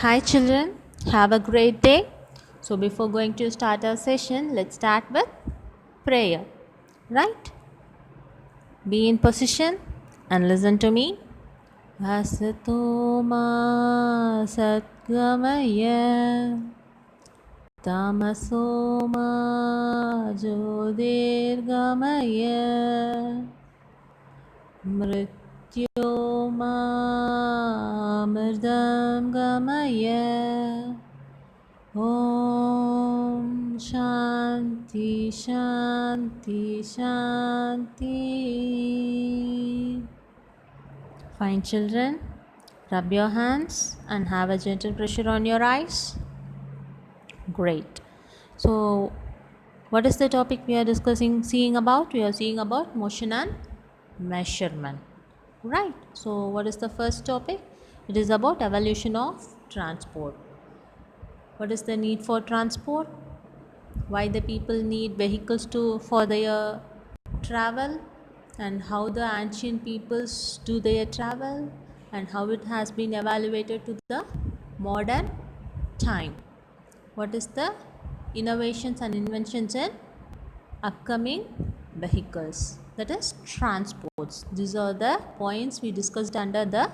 Hi children, have a great day. So before going to start our session, let's start with prayer. Right? Be in position and listen to me. Asato ma satgamaya tamaso ma jyotirgamaya mrityoma mridam gamaya. Om Shanti Shanti Shanti. Fine children, rub your hands and have a gentle pressure on your eyes. Great. So, what is the topic we are discussing, seeing about? We are seeing about motion and measurement. Right. So, what is the first topic? It is about evolution of transport. What is the need for transport? Why the people need vehicles to for their travel, and how the ancient peoples do their travel, and how it has been evaluated to the modern time. What is the innovations and inventions in upcoming vehicles, that is transports. These are the points we discussed under the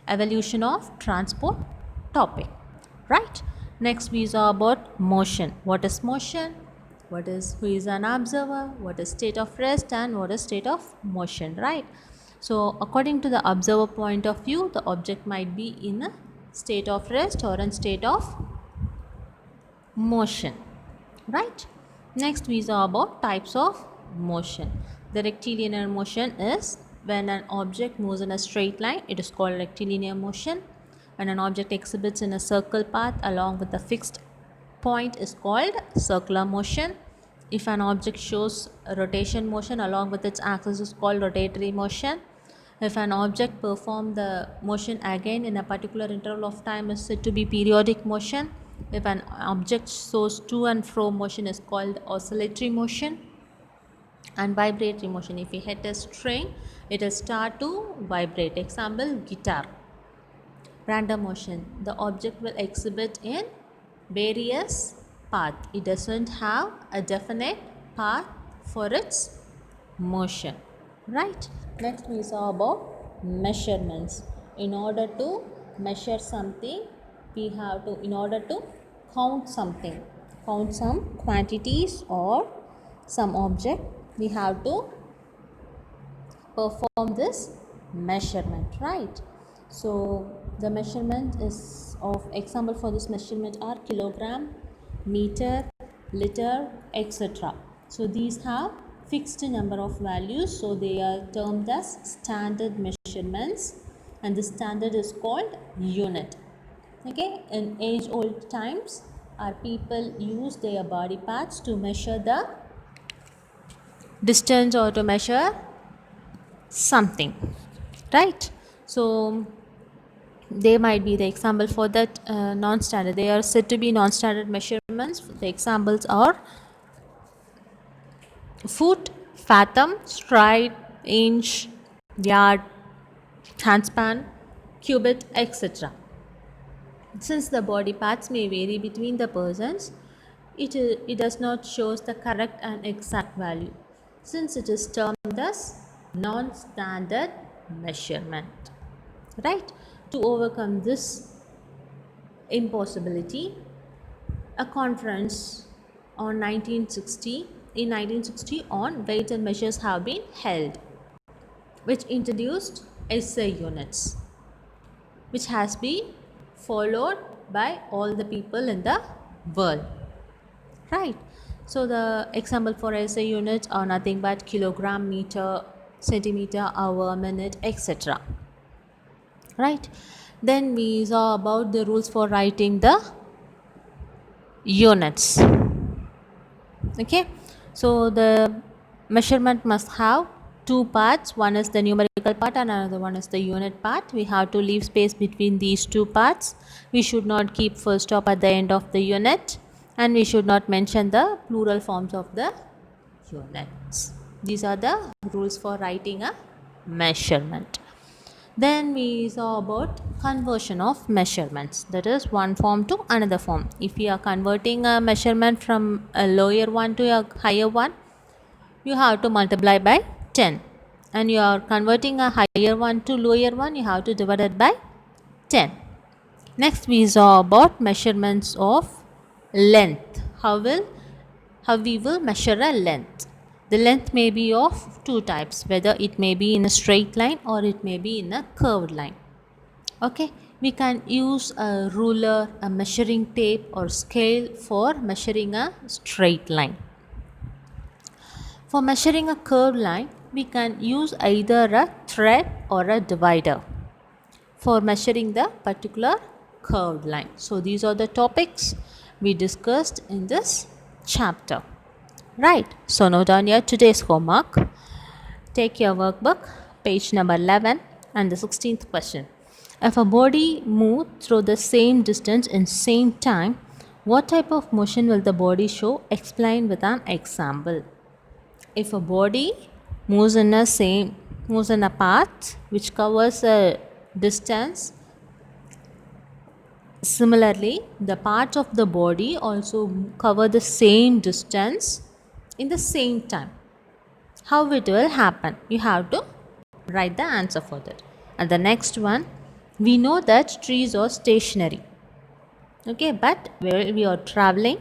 evolution of transport topic, right? Next we saw about motion. What is motion? What is, who is an observer? What is state of rest and what is state of motion, right? So according to the observer point of view, the object might be in a state of rest or in state of motion, right? Next we saw about types of motion. The rectilinear motion is when an object moves in a straight line, it is called rectilinear motion. When an object exhibits in a circle path along with a fixed point is called circular motion. If an object shows a rotation motion along with its axis is called rotatory motion. If an object performs the motion again in a particular interval of time is said to be periodic motion. If an object shows to and fro motion is called oscillatory motion. And vibratory motion, if we hit a string, it will start to vibrate. Example, guitar. Random motion, the object will exhibit in various paths. It doesn't have a definite path for its motion, right? Next we saw about measurements. In order to measure something, we have to, in order to count something, count some quantities or some object, we have to perform this measurement, right? So the measurement is of, example for this measurement are kilogram, meter, liter, etc. So these have fixed number of values, so they are termed as standard measurements, and the standard is called unit. Okay, in age old times our people use their body parts to measure the distance or to measure something, right? So they might be the example for that non-standard, they are said to be non-standard measurements. The examples are foot, fathom, stride, inch, yard, handspan, cubit, etc. Since the body parts may vary between the persons, it does not shows the correct and exact value, since it is termed as non-standard measurement, right? To overcome this impossibility, a conference on 1960 in 1960 on weight and measures have been held, which introduced SI units, which has been followed by all the people in the world, right? So the example for SI units are nothing but kilogram, meter, centimeter, hour, minute, etc., right? Then we saw about the rules for writing the units. Okay, so the measurement must have two parts. One is the numerical part and another one is the unit part. We have to leave space between these two parts. We should not keep full stop at the end of the unit, and we should not mention the plural forms of the units. These are the rules for writing a measurement. Then we saw about conversion of measurements, that is one form to another form. If you are converting a measurement from a lower one to a higher one, you have to multiply by 10, and you are converting a higher one to lower one, you have to divide it by 10. Next we saw about measurements of length. How we will measure a length. The length may be of two types, whether it may be in a straight line or it may be in a curved line. Okay, we can use a ruler, a measuring tape or scale for measuring a straight line. For measuring a curved line, we can use either a thread or a divider for measuring the particular curved line. So these are the topics we discussed in this chapter. Right, so note down your today's homework. Take your workbook, page number 11 and the 16th question. If a body moves through the same distance in same time, what type of motion will the body show? Explain with an example. If a body moves in a path which covers a distance, similarly the parts of the body also cover the same distance in the same time. How it will happen? You have to write the answer for that. And the next one, we know that trees are stationary. Okay, but when we are traveling,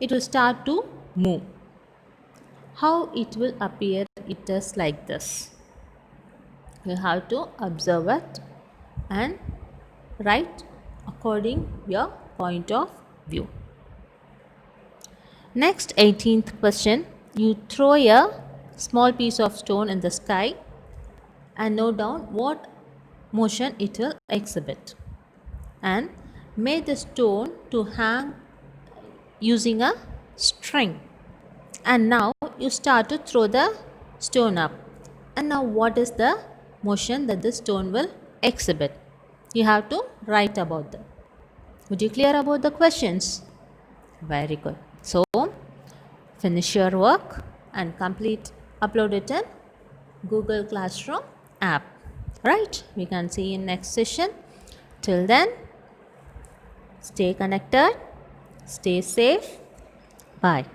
it will start to move. How it will appear? It is like this. You have to observe it and write according your point of view. Next, 18th question. You throw a small piece of stone in the sky and note down what motion it will exhibit, and make the stone to hang using a string. And now you start to throw the stone up, and now what is the motion that the stone will exhibit? You have to write about that. Would you clear about the questions? Very good. So finish your work and upload it in Google Classroom app. Right, we can see you in next session. Till then, stay connected, stay safe. Bye.